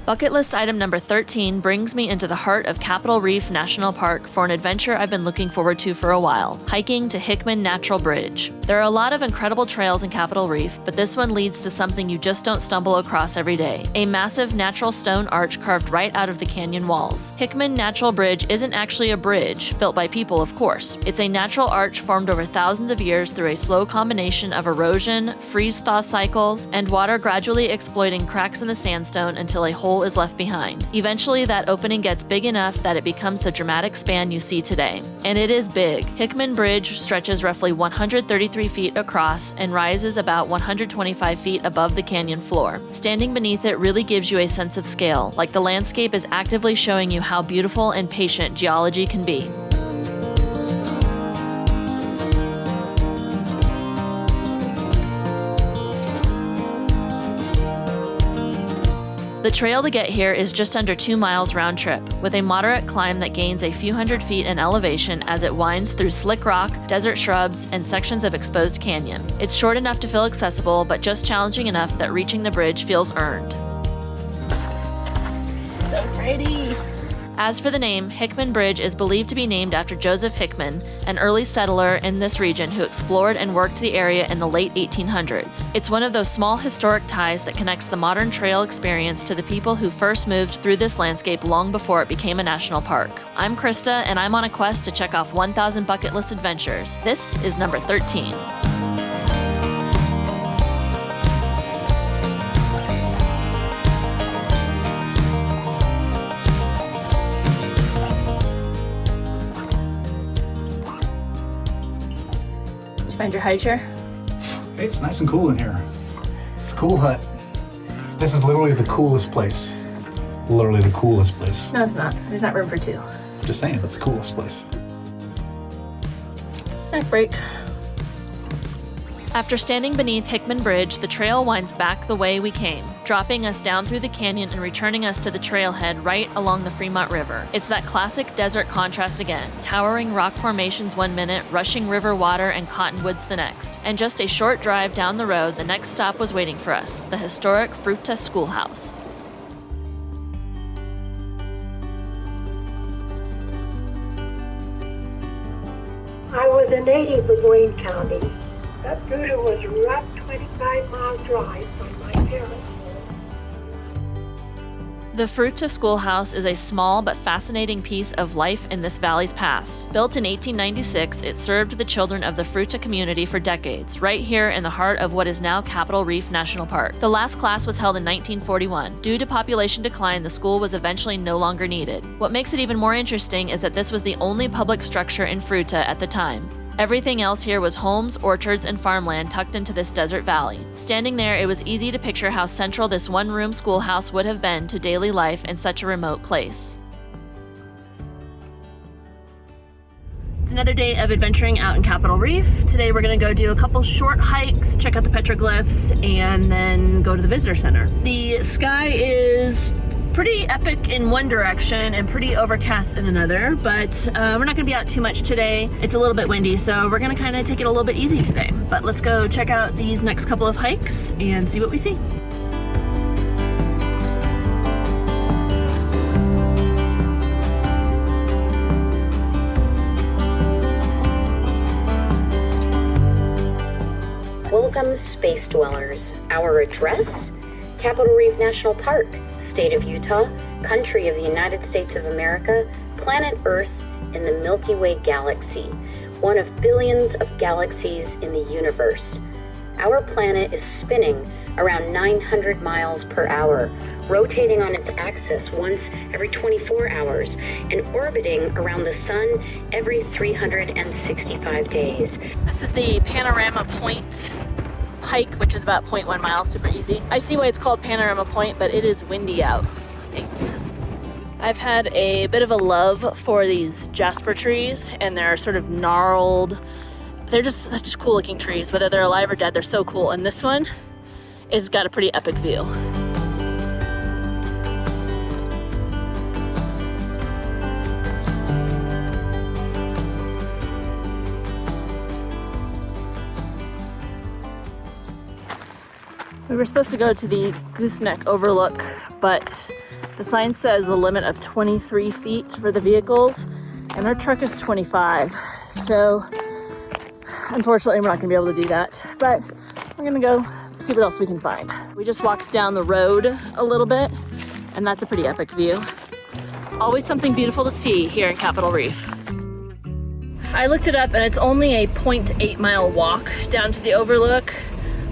Bucket list item number 13 brings me into the heart of Capitol Reef National Park for an adventure I've been looking forward to for a while, hiking to Hickman Natural Bridge. There are a lot of incredible trails in Capitol Reef, but this one leads to something you just don't stumble across every day: a massive natural stone arch carved right out of the canyon walls. Hickman Natural Bridge isn't actually a bridge, built by people of course. It's a natural arch formed over thousands of years through a slow combination of erosion, freeze-thaw cycles, and water gradually exploiting cracks in the sandstone until a hole is left behind. Eventually, that opening gets big enough that it becomes the dramatic span you see today. And it is big. Hickman Bridge stretches roughly 133 feet across and rises about 125 feet above the canyon floor. Standing beneath it really gives you a sense of scale, like the landscape is actively showing you how beautiful and patient geology can be. The trail to get here is just under 2 miles round trip, with a moderate climb that gains a few hundred feet in elevation as it winds through slick rock, desert shrubs, and sections of exposed canyon. It's short enough to feel accessible, but just challenging enough that reaching the bridge feels earned. So pretty! As for the name, Hickman Bridge is believed to be named after Joseph Hickman, an early settler in this region who explored and worked the area in the late 1800s. It's one of those small historic ties that connects the modern trail experience to the people who first moved through this landscape long before it became a national park. I'm Krista, and I'm on a quest to check off 1,000 bucket list adventures. This is number 13. Find your high chair? Hey, it's nice and cool in here. It's the cool hut. This is literally the coolest place. Literally the coolest place. No, it's not. There's not room for two. Just saying, it's the coolest place. Snack break. After standing beneath Hickman Bridge, the trail winds back the way we came, dropping us down through the canyon and returning us to the trailhead right along the Fremont River. It's that classic desert contrast again, towering rock formations one minute, rushing river water and cottonwoods the next. And just a short drive down the road, the next stop was waiting for us, the historic Fruita Schoolhouse. I was a native of Wayne County. That Fruita was a rough 25-mile drive from my parents' home. The Fruita Schoolhouse is a small but fascinating piece of life in this valley's past. Built in 1896, it served the children of the Fruita community for decades, right here in the heart of what is now Capitol Reef National Park. The last class was held in 1941. Due to population decline, the school was eventually no longer needed. What makes it even more interesting is that this was the only public structure in Fruita at the time. Everything else here was homes, orchards, and farmland tucked into this desert valley. Standing there, it was easy to picture how central this one-room schoolhouse would have been to daily life in such a remote place. It's another day of adventuring out in Capitol Reef. Today we're gonna go do a couple short hikes, check out the petroglyphs, and then go to the visitor center. The sky is pretty epic in one direction and pretty overcast in another, but we're not gonna be out too much today. It's a little bit windy, so we're gonna kind of take it a little bit easy today. But let's go check out these next couple of hikes and see what we see. Welcome, space dwellers. Our address? Capitol Reef National Park, State of Utah, country of the United States of America, planet Earth in the Milky Way galaxy, one of billions of galaxies in the universe. Our planet is spinning around 900 miles per hour, rotating on its axis once every 24 hours, and orbiting around the sun every 365 days. This is the Panorama Point hike, which is about 0.1 miles, super easy. I see why it's called Panorama Point, but it is windy out. Thanks. I've had a bit of a love for these jasper trees, and they're sort of gnarled. They're just such cool looking trees, whether they're alive or dead, they're so cool. And this one has got a pretty epic view. We were supposed to go to the Gooseneck Overlook, but The sign says a limit of 23 feet for the vehicles, and our truck is 25. So unfortunately, we're not gonna be able to do that, but we're gonna go see what else we can find. We just walked down the road a little bit, and that's a pretty epic view. Always something beautiful to see here in Capitol Reef. I looked it up, and it's only a 0.8 mile walk down to the overlook,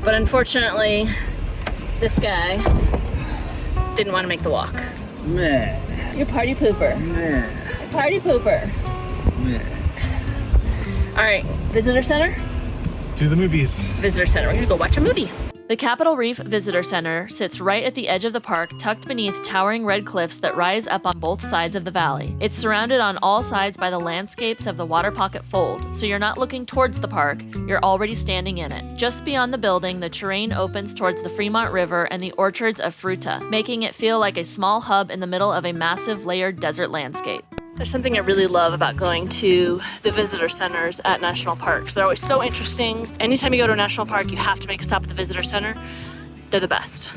but unfortunately, this guy didn't want to make the walk. Meh. You're party pooper. Meh. Party pooper. Meh. All right, visitor center? To the movies. Visitor center, we're gonna go watch a movie. The Capitol Reef Visitor Center sits right at the edge of the park, tucked beneath towering red cliffs that rise up on both sides of the valley. It's surrounded on all sides by the landscapes of the Waterpocket Fold, so you're not looking towards the park, you're already standing in it. Just beyond the building, the terrain opens towards the Fremont River and the orchards of Fruita, making it feel like a small hub in the middle of a massive layered desert landscape. There's something I really love about going to the visitor centers at national parks. They're always so interesting. Anytime you go to a national park, you have to make a stop at the visitor center. They're the best.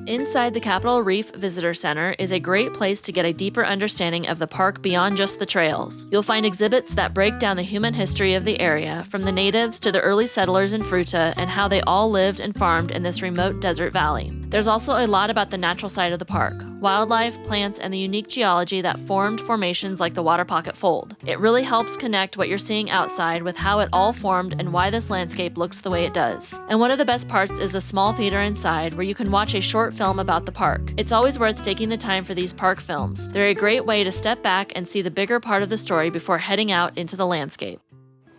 Inside the Capitol Reef Visitor Center is a great place to get a deeper understanding of the park beyond just the trails. You'll find exhibits that break down the human history of the area, from the natives to the early settlers in Fruita, and how they all lived and farmed in this remote desert valley. There's also a lot about the natural side of the park, wildlife, plants, and the unique geology that formed formations like the Waterpocket Fold. It really helps connect what you're seeing outside with how it all formed and why this landscape looks the way it does. And one of the best parts is the small theater inside, where you can watch a short film about the park. It's always worth taking the time for these park films. They're a great way to step back and see the bigger part of the story before heading out into the landscape.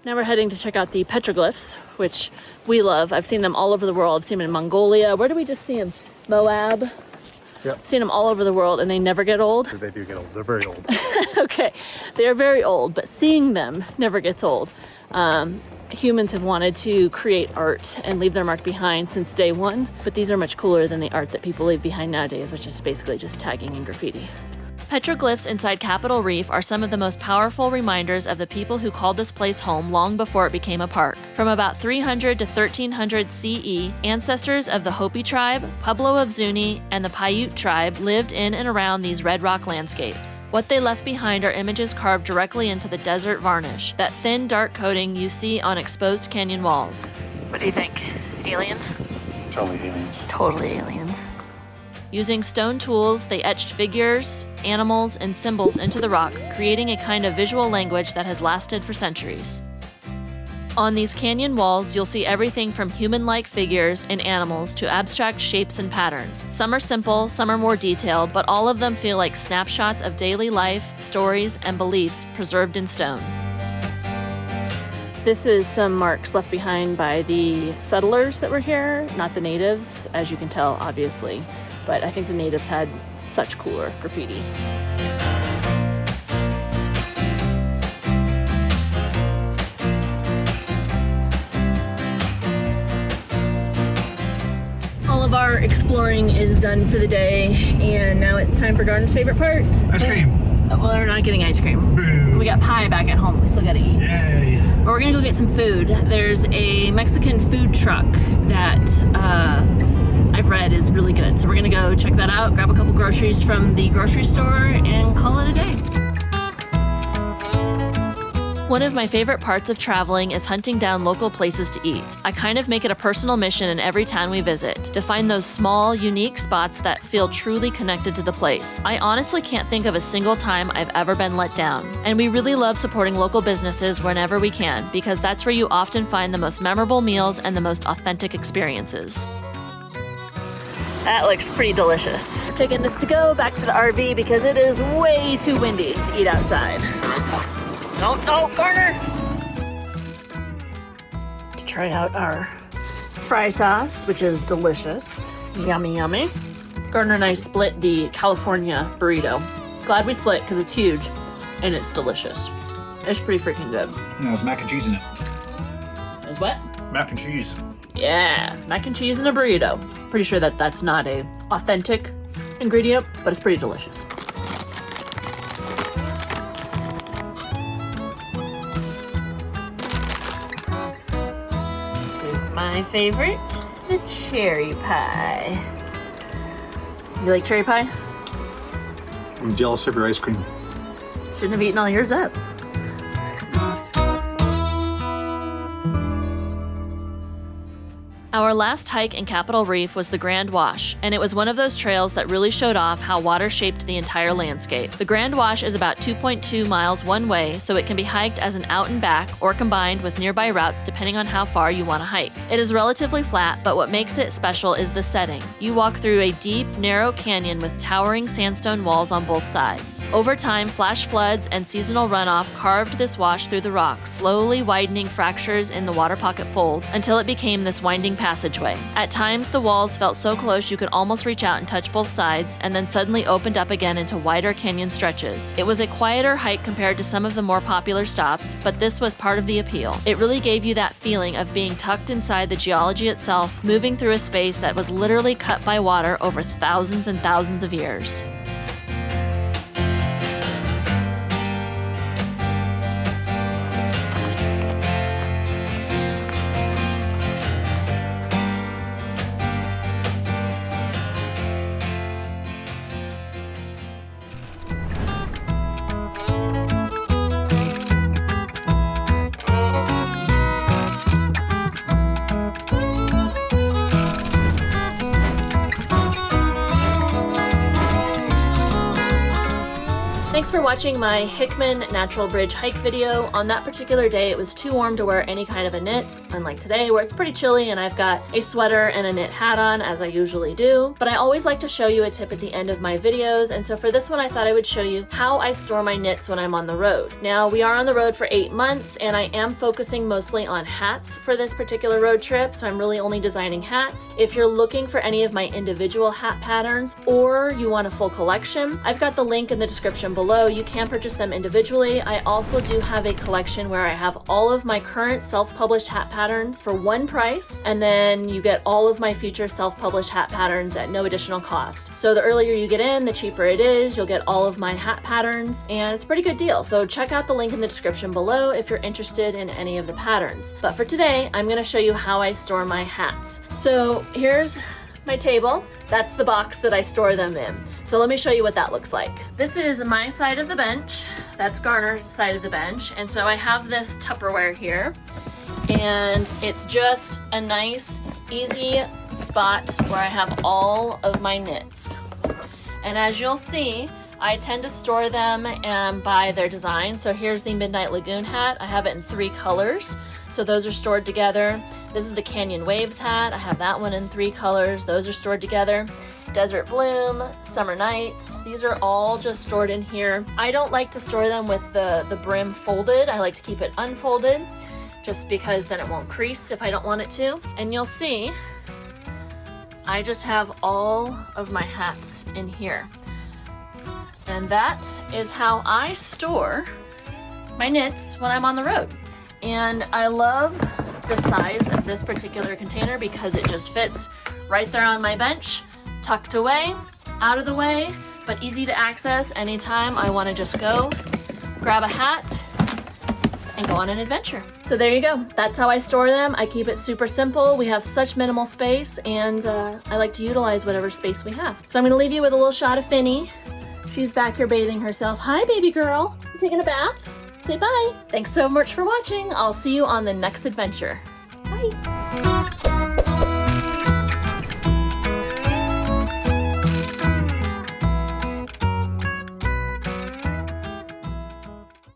Now we're heading to check out the petroglyphs, which we love. I've seen them all over the world. I've seen them in Mongolia. Where do we just see them? Moab. Yep. I've seen them all over the world, and they never get old. They do get old. They're very old. Okay, they're very old, but seeing them never gets old. Humans have wanted to create art and leave their mark behind since day one, but these are much cooler than the art that people leave behind nowadays, which is basically just tagging and graffiti. Petroglyphs inside Capitol Reef are some of the most powerful reminders of the people who called this place home long before it became a park. From about 300 to 1300 CE, ancestors of the Hopi tribe, Pueblo of Zuni, and the Paiute tribe lived in and around these red rock landscapes. What they left behind are images carved directly into the desert varnish, that thin, dark coating you see on exposed canyon walls. What do you think? Aliens? Totally aliens. Totally aliens. Using stone tools, they etched figures, animals, and symbols into the rock, creating a kind of visual language that has lasted for centuries. On these canyon walls, you'll see everything from human-like figures and animals to abstract shapes and patterns. Some are simple, some are more detailed, but all of them feel like snapshots of daily life, stories, and beliefs preserved in stone. This is some marks left behind by the settlers that were here, not the natives, as you can tell, obviously. But I think the natives had such cooler graffiti. All of our exploring is done for the day, and now it's time for Garden's favorite part. Ice cream. Well, we're not getting ice cream. Boo. We got pie back at home. We still gotta eat. Yay. But we're gonna go get some food. There's a Mexican food truck that I've read is really good. So we're gonna go check that out, grab a couple groceries from the grocery store, and call it a day. One of my favorite parts of traveling is hunting down local places to eat. I kind of make it a personal mission in every town we visit, to find those small, unique spots that feel truly connected to the place. I honestly can't think of a single time I've ever been let down. And we really love supporting local businesses whenever we can, because that's where you often find the most memorable meals and the most authentic experiences. That looks pretty delicious. We're taking this to go back to the RV because it is way too windy to eat outside. Don't, Garner! To try out our fry sauce, which is delicious. Yummy, yummy. Garner and I split the California burrito. Glad we split because it's huge and it's delicious. It's pretty freaking good. Yeah, there's mac and cheese in it. Is what? Mac and cheese. Yeah, mac and cheese in a burrito. Pretty sure that that's not a authentic ingredient, but it's pretty delicious. This is my favorite, the cherry pie. You like cherry pie? I'm jealous of your ice cream. Shouldn't have eaten all yours up. Our last hike in Capitol Reef was the Grand Wash, and it was one of those trails that really showed off how water shaped the entire landscape. The Grand Wash is about 2.2 miles one way, so it can be hiked as an out and back or combined with nearby routes depending on how far you want to hike. It is relatively flat, but what makes it special is the setting. You walk through a deep, narrow canyon with towering sandstone walls on both sides. Over time, flash floods and seasonal runoff carved this wash through the rock, slowly widening fractures in the Waterpocket Fold until it became this winding passageway. At times, the walls felt so close you could almost reach out and touch both sides, and then suddenly opened up again into wider canyon stretches. It was a quieter hike compared to some of the more popular stops, but this was part of the appeal. It really gave you that feeling of being tucked inside the geology itself, moving through a space that was literally cut by water over thousands and thousands of years. Thanks for watching my Hickman Natural Bridge hike video. On that particular day, it was too warm to wear any kind of a knit, unlike today where it's pretty chilly and I've got a sweater and a knit hat on as I usually do. But I always like to show you a tip at the end of my videos, and so for this one I thought I would show you how I store my knits when I'm on the road. Now, we are on the road for 8 months and I am focusing mostly on hats for this particular road trip, so I'm really only designing hats. If you're looking for any of my individual hat patterns or you want a full collection, I've got the link in the description below. You can purchase them individually. I also do have a collection where I have all of my current self-published hat patterns for one price, and then you get all of my future self-published hat patterns at no additional cost. So the earlier you get in, the cheaper it is. You'll get all of my hat patterns, and it's a pretty good deal. So check out the link in the description below if you're interested in any of the patterns. But for today, I'm going to show you how I store my hats. So here's my table. That's the box that I store them in. So let me show you what that looks like. This is my side of the bench. That's Garner's side of the bench. And so I have this Tupperware here, and it's just a nice, easy spot where I have all of my knits. And as you'll see, I tend to store them by their design. So here's the Midnight Lagoon hat. I have it in 3 colors. So those are stored together. This is the Canyon Waves hat. I have that one in 3 colors. Those are stored together. Desert Bloom, Summer Nights. These are all just stored in here. I don't like to store them with the brim folded. I like to keep it unfolded just because then it won't crease if I don't want it to. And you'll see, I just have all of my hats in here. And that is how I store my knits when I'm on the road. And I love the size of this particular container because it just fits right there on my bench, tucked away, out of the way, but easy to access anytime I want to just go, grab a hat, and go on an adventure. So there you go. That's how I store them. I keep it super simple. We have such minimal space, and I like to utilize whatever space we have. So I'm going to leave you with a little shot of Finny. She's back here bathing herself. Hi, baby girl. You taking a bath? Say bye. Thanks so much for watching. I'll see you on the next adventure. Bye.